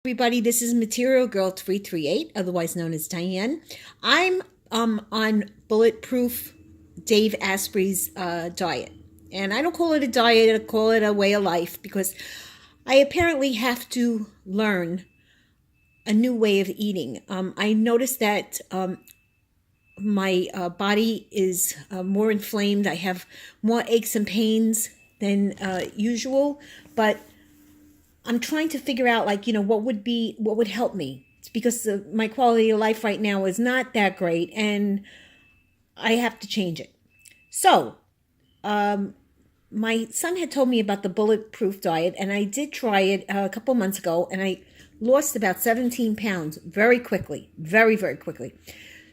Everybody, this is Material Girl 338, otherwise known as Diane. I'm on Bulletproof Dave Asprey's diet. And I don't call it a diet, I call it a way of life because I apparently have to learn a new way of eating. I noticed that my body is more inflamed. I have more aches and pains than usual, but I'm trying to figure out, what would help me. It's because my quality of life right now is not that great, and I have to change it. So, my son had told me about the bulletproof diet, and I did try it a couple months ago, and I lost about 17 pounds very quickly, very, very quickly.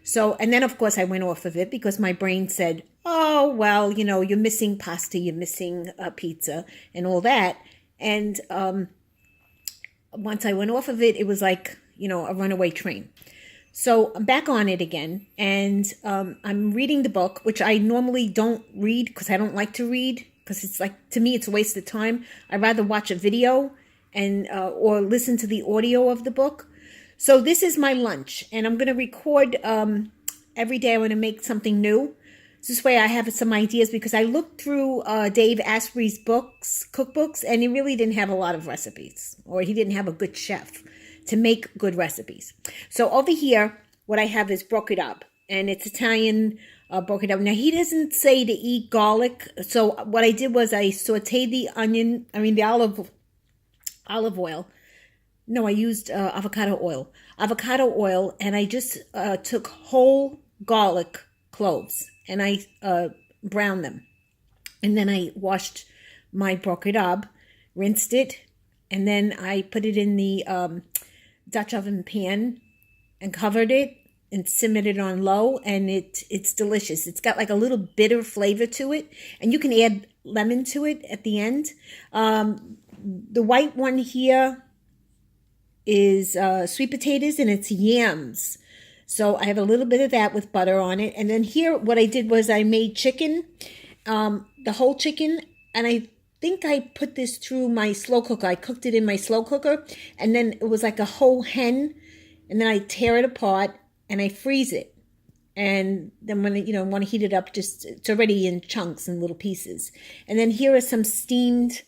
So, and then of course I went off of it because my brain said, oh, well, you're missing pasta, you're missing pizza and all that. And once I went off of it, it was like, a runaway train. So I'm back on it again, and I'm reading the book, which I normally don't read because I don't like to read, because it's like, to me, it's a waste of time. I'd rather watch a video and or listen to the audio of the book. So this is my lunch, and I'm going to record every day. I want to make something new. This way I have some ideas, because I looked through Dave Asprey's cookbooks, and he really didn't have a lot of recipes, or he didn't have a good chef to make good recipes. So over here, what I have is broccoli rabe, and it's Italian broccoli rabe. Now, he doesn't say to eat garlic, so what I did was I sauteed the olive oil. No, I used avocado oil. Avocado oil, and I just took whole garlic cloves, and I browned them. And then I washed my broccoli rabe, rinsed it, and then I put it in the Dutch oven pan and covered it and simmered it on low, and it's delicious. It's got like a little bitter flavor to it, and you can add lemon to it at the end. The white one here is sweet potatoes, and it's yams. So I have a little bit of that with butter on it. And then here, what I did was I made chicken, the whole chicken, and I think I put this through my slow cooker. I cooked it in my slow cooker, and then it was like a whole hen, and then I tear it apart and I freeze it. And then when I want to heat it up, it's already in chunks and little pieces. And then here are some steamed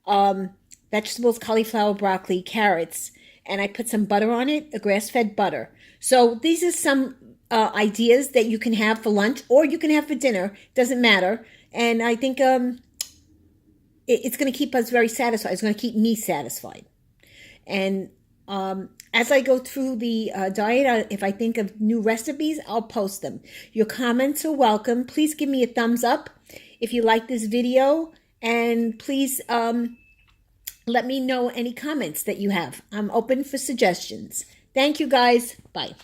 vegetables: cauliflower, broccoli, carrots, and I put some butter on it, a grass-fed butter. So these are some ideas that you can have for lunch, or you can have for dinner. Doesn't matter. And I think it's going to keep us very satisfied. It's going to keep me satisfied. And as I go through the diet, if I think of new recipes, I'll post them. Your comments are welcome. Please give me a thumbs up if you like this video. And please let me know any comments that you have. I'm open for suggestions. Thank you, guys. Bye.